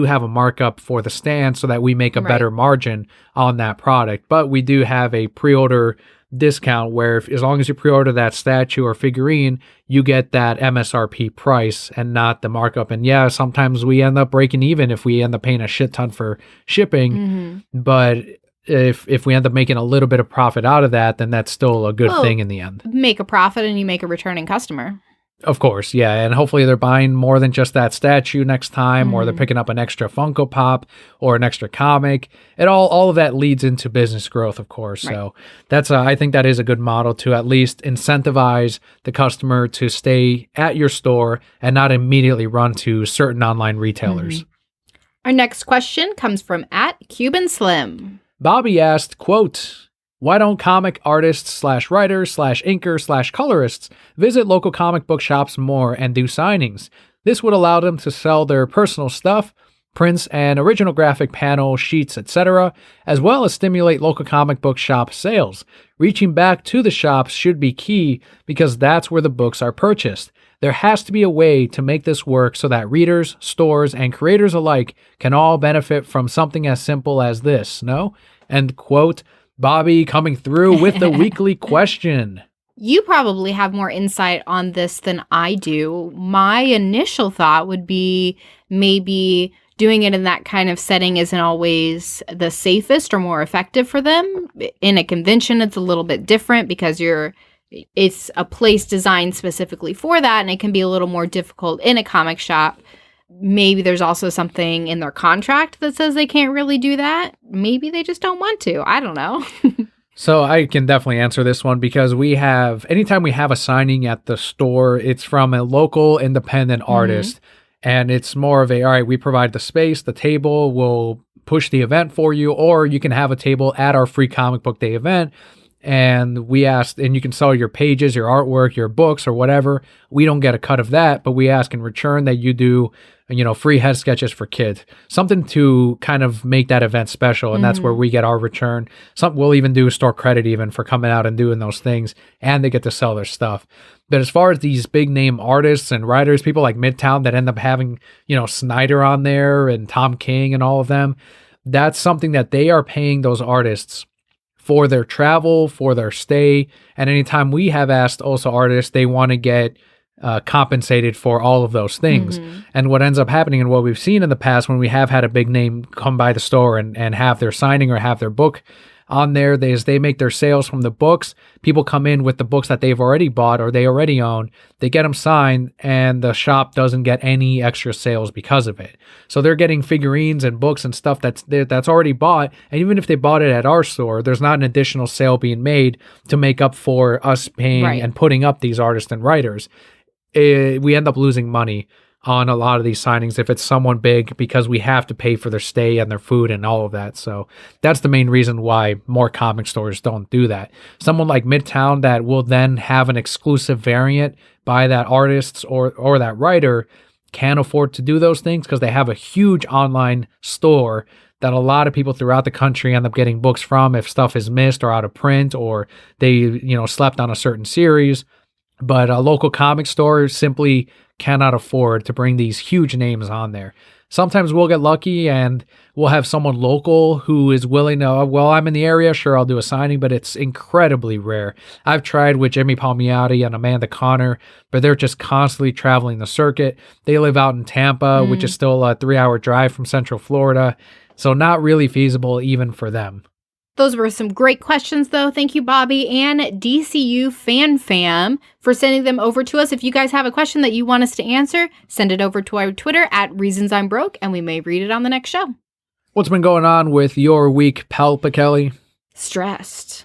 have a markup for the stand so that we make a better margin on that product. But we do have a pre-order discount where as long as you pre-order that statue or figurine, you get that MSRP price and not the markup. And yeah, sometimes we end up breaking even if we end up paying a shit ton for shipping. But if we end up making a little bit of profit out of that, then that's still a good thing in the end. Make a profit and you make a returning customer. Of course, yeah. And hopefully they're buying more than just that statue next time, or they're picking up an extra Funko Pop or an extra comic. And all of that leads into business growth, of course. Right. So that's I think that is a good model to at least incentivize the customer to stay at your store and not immediately run to certain online retailers. Our next question comes from @CubanSlim. Bobby asked, quote, "Why don't comic artists /writers /inkers /colorists visit local comic book shops more and do signings? This would allow them to sell their personal stuff, prints and original graphic panel, sheets, etc., as well as stimulate local comic book shop sales. Reaching back to the shops should be key because that's where the books are purchased. There has to be a way to make this work so that readers, stores, and creators alike can all benefit from something as simple as this, no?" End quote. Bobby coming through with the weekly question. You probably have more insight on this than I do. My initial thought would be maybe doing it in that kind of setting isn't always the safest or more effective for them. In a convention, it's a little bit different because it's a place designed specifically for that, and it can be a little more difficult in a comic shop. Maybe there's also something in their contract that says they can't really do that. Maybe they just don't want to. I don't know. So I can definitely answer this one because anytime we have a signing at the store, it's from a local independent artist. And it's more of all right, we provide the space, the table, we'll push the event for you, or you can have a table at our free comic book day event. And we asked, and you can sell your pages, your artwork, your books, or whatever. We don't get a cut of that, but we ask in return that you do, free head sketches for kids, something to kind of make that event special. And that's where we get our return. We'll even do store credit even for coming out and doing those things, and they get to sell their stuff. But as far as these big name artists and writers, people like Midtown that end up having, Snyder on there and Tom King and all of them, that's something that they are paying those artists for their travel, for their stay. And anytime we have asked also artists, they want to get compensated for all of those things. And what ends up happening, and what we've seen in the past when we have had a big name come by the store and have their signing or have their book on there, they make their sales from the books. People come in with the books that they've already bought or they already own. They get them signed, and the shop doesn't get any extra sales because of it. So they're getting figurines and books and stuff that's already bought. And even if they bought it at our store, there's not an additional sale being made to make up for us paying and putting up these artists and writers. We end up losing money on a lot of these signings if it's someone big, because we have to pay for their stay and their food and all of that. So that's the main reason why more comic stores don't do that. Someone like Midtown that will then have an exclusive variant by that artist or that writer can afford to do those things because they have a huge online store that a lot of people throughout the country end up getting books from if stuff is missed or out of print or they, slept on a certain series. But a local comic store simply cannot afford to bring these huge names on there. Sometimes we'll get lucky and we'll have someone local who is willing to, I'm in the area, sure, I'll do a signing, but it's incredibly rare. I've tried with Jimmy Palmiotti and Amanda Connor, but they're just constantly traveling the circuit. They live out in Tampa, which is still a 3-hour drive from Central Florida, so not really feasible even for them. Those were some great questions, though. Thank you, Bobby and DCU Fam for sending them over to us. If you guys have a question that you want us to answer, send it over to our Twitter at Reasons I'm Broke, and we may read it on the next show. What's been going on with your week, Palpa Kelly? Stressed.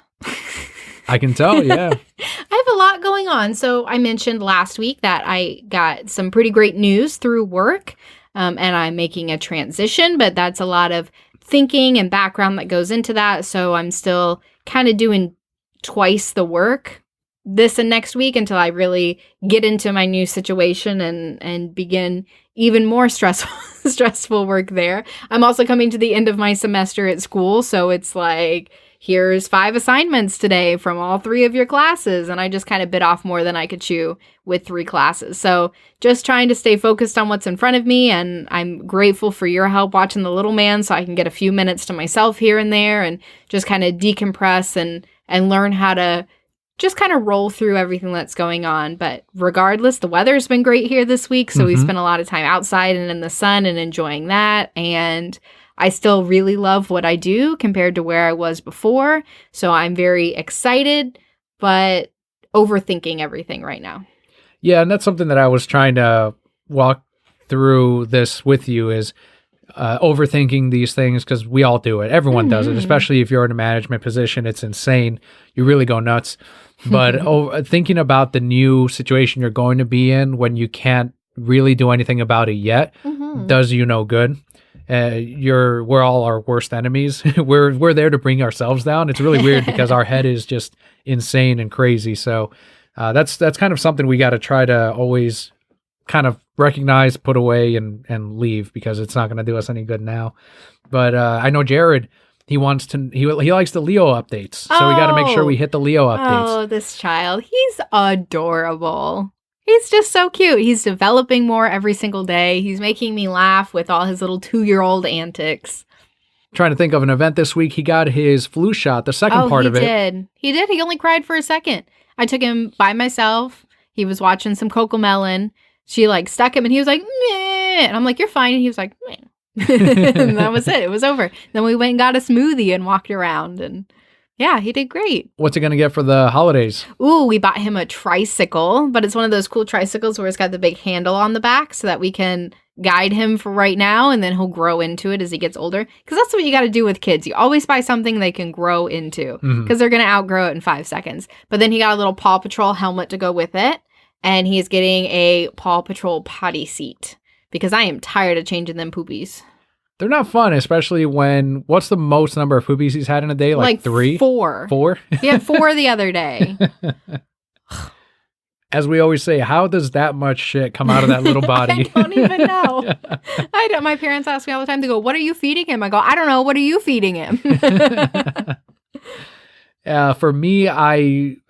I can tell, yeah. I have a lot going on. So I mentioned last week that I got some pretty great news through work, and I'm making a transition, but that's a lot of thinking and background that goes into that. So I'm still kind of doing twice the work this and next week until I really get into my new situation and begin even more stressful work there. I'm also coming to the end of my semester at school. So it's like, here's 5 assignments today from all 3 of your classes. And I just kind of bit off more than I could chew with 3 classes. So just trying to stay focused on what's in front of me. And I'm grateful for your help watching The Little Man so I can get a few minutes to myself here and there and just kind of decompress and learn how to just kind of roll through everything that's going on. But regardless, the weather's been great here this week. So we spent a lot of time outside and in the sun and enjoying that. And I still really love what I do compared to where I was before. So I'm very excited, but overthinking everything right now. Yeah, and that's something that I was trying to walk through this with you is overthinking these things, because we all do it. Everyone does it, especially if you're in a management position. It's insane. You really go nuts. But thinking about the new situation you're going to be in when you can't really do anything about it yet does you no good. We're all our worst enemies. we're there to bring ourselves down. It's really weird because our head is just insane and crazy. So that's kind of something we got to try to always kind of recognize, put away, and leave, because it's not going to do us any good now. But I know Jared, he likes the Leo updates. So we got to make sure we hit the Leo updates. Oh, this child. He's adorable. He's just so cute. He's developing more every single day. He's making me laugh with all his little 2-year-old antics. Trying to think of an event this week. He got his flu shot, the second part of it. He did. He only cried for a second. I took him by myself. He was watching some Cocomelon. She stuck him and he was like, meh. And I'm like, you're fine. And he was like, meh. And that was it. It was over. Then we went and got a smoothie and walked around, and yeah, he did great. What's he going to get for the holidays? Ooh, we bought him a tricycle, but it's one of those cool tricycles where it's got the big handle on the back so that we can guide him for right now, and then he'll grow into it as he gets older. Because that's what you got to do with kids. You always buy something they can grow into, because they're going to outgrow it in 5 seconds. But then he got a little Paw Patrol helmet to go with it, and he's getting a Paw Patrol potty seat, because I am tired of changing them poopies. They're not fun, especially when, what's the most number of poopies he's had in a day? Like 3? 4. 4? He had 4 the other day. As we always say, how does that much shit come out of that little body? I don't even know. My parents ask me all the time, they go, what are you feeding him? I go, I don't know. What are you feeding him? For me, we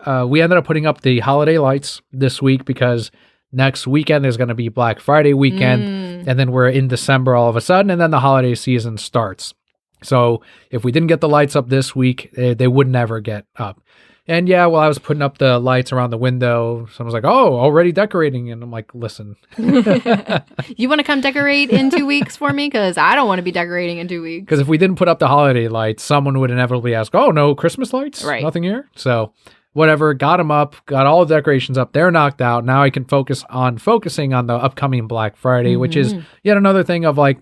ended up putting up the holiday lights this week because next weekend there's going to be Black Friday weekend, and then we're in December all of a sudden, and then the holiday season starts. So if we didn't get the lights up this week, they would never get up. And yeah, while I was putting up the lights around the window, someone was like, "Oh, already decorating." And I'm like, listen. You want to come decorate in 2 weeks for me? Because I don't want to be decorating in 2 weeks. Because if we didn't put up the holiday lights, someone would inevitably ask, "Oh, no Christmas lights? Right. Nothing here?" So whatever, got them up, got all the decorations up. They're knocked out. Now I can focusing on the upcoming Black Friday, which is yet another thing of like,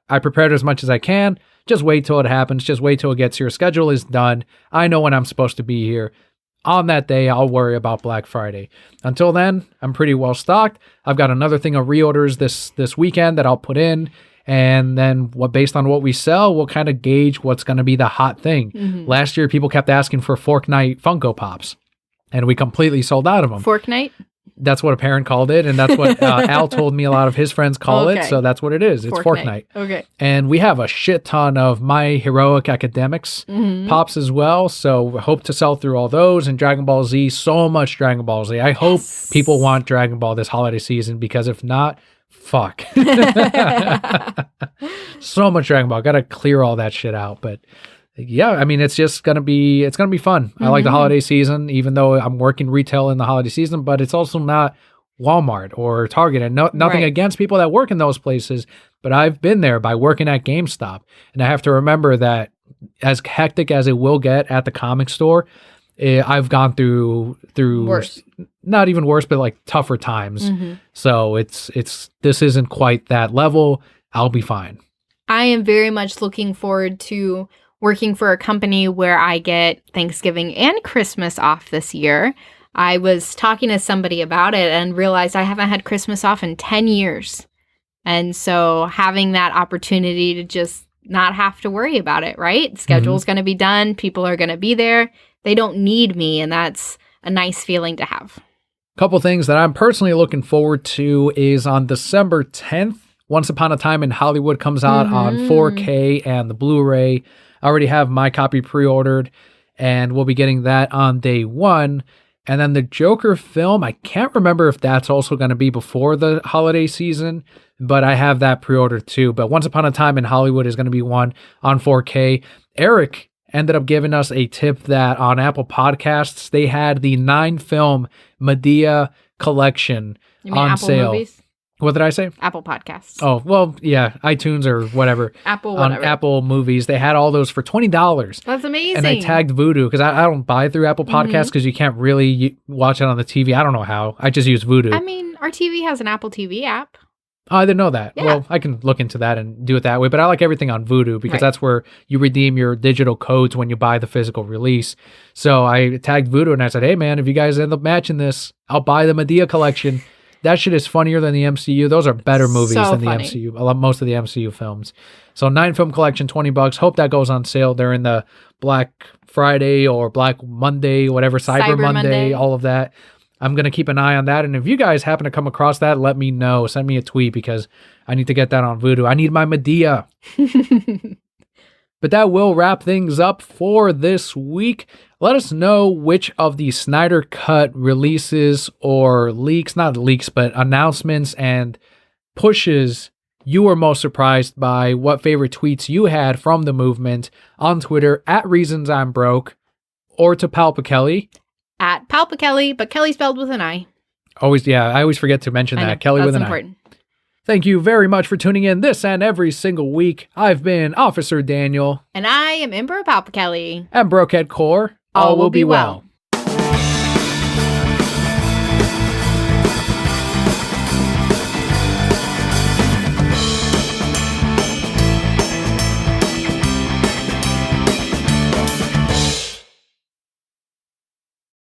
I prepared as much as I can. Just wait till it happens. Just wait till it gets here. Schedule is done. I know when I'm supposed to be here. On that day, I'll worry about Black Friday. Until then, I'm pretty well stocked. I've got another thing of reorders this weekend that I'll put in. And then based on what we sell, we'll kind of gauge what's going to be the hot thing. Last year, people kept asking for Fork Night Funko Pops. And we completely sold out of them. Fork Night? That's what a parent called it. And that's what Al told me a lot of his friends call it. So that's what it is. It's Fork Night. Okay. And we have a shit ton of My Heroic Academics pops as well. So hope to sell through all those. And Dragon Ball Z, so much Dragon Ball Z. I hope people want Dragon Ball this holiday season, because if not, fuck. So much Dragon Ball. Got to clear all that shit out. But yeah, I mean, it's going to be fun. I like the holiday season, even though I'm working retail in the holiday season, but it's also not Walmart or Target, and nothing against people that work in those places, but I've been there by working at GameStop. And I have to remember that as hectic as it will get at the comic store, I've gone through worse. Not even worse, but like tougher times. So this isn't quite that level. I'll be fine. I am very much looking forward to working for a company where I get Thanksgiving and Christmas off this year. I was talking to somebody about it and realized I haven't had Christmas off in 10 years. And so having that opportunity to just not have to worry about it, right? Schedule's going to be done. People are going to be there. They don't need me. And that's a nice feeling to have. Couple things that I'm personally looking forward to is on December 10th, Once Upon a Time in Hollywood comes out on 4K and the Blu-ray. I already have my copy pre-ordered, and we'll be getting that on day one. And then the Joker film, I can't remember if that's also going to be before the holiday season, but I have that pre-ordered too. But Once Upon a Time in Hollywood is going to be one on 4K. Eric ended up giving us a tip that on Apple Podcasts, they had the 9-film Medea collection on Apple sale. Movies? What did I say? Apple Podcasts. Oh, well, yeah, iTunes or whatever. Apple whatever. On Apple Movies, they had all those for $20. That's amazing. And I tagged Vudu because I don't buy through Apple Podcasts because you can't really watch it on the TV. I don't know how. I just use Vudu. I mean, our TV has an Apple TV app. Oh, I didn't know that. Yeah. Well, I can look into that and do it that way. But I like everything on Vudu because that's where you redeem your digital codes when you buy the physical release. So I tagged Vudu and I said, hey, man, if you guys end up matching this, I'll buy the Medea collection. That shit is funnier than the MCU. Those are better movies than the MCU. I love most of the MCU films. So 9-film collection, $20. Hope that goes on sale during the Black Friday or Black Monday, whatever, Cyber Monday, all of that. I'm going to keep an eye on that. And if you guys happen to come across that, let me know. Send me a tweet because I need to get that on Vudu. I need my Medea. But that will wrap things up for this week. Let us know which of the Snyder Cut releases or leaks, not leaks, but announcements and pushes you were most surprised by, what favorite tweets you had from the movement on Twitter at Reasons I'm Broke, or to Palpa Kelli. At Palpa Kelli, but Kelly spelled with an I. I always forget to mention that. Kelly with an important. I. Thank you very much for tuning in this and every single week. I've been Officer Daniel. And I am Emperor Palpa Kelli. And Brokehead Core. All will be well.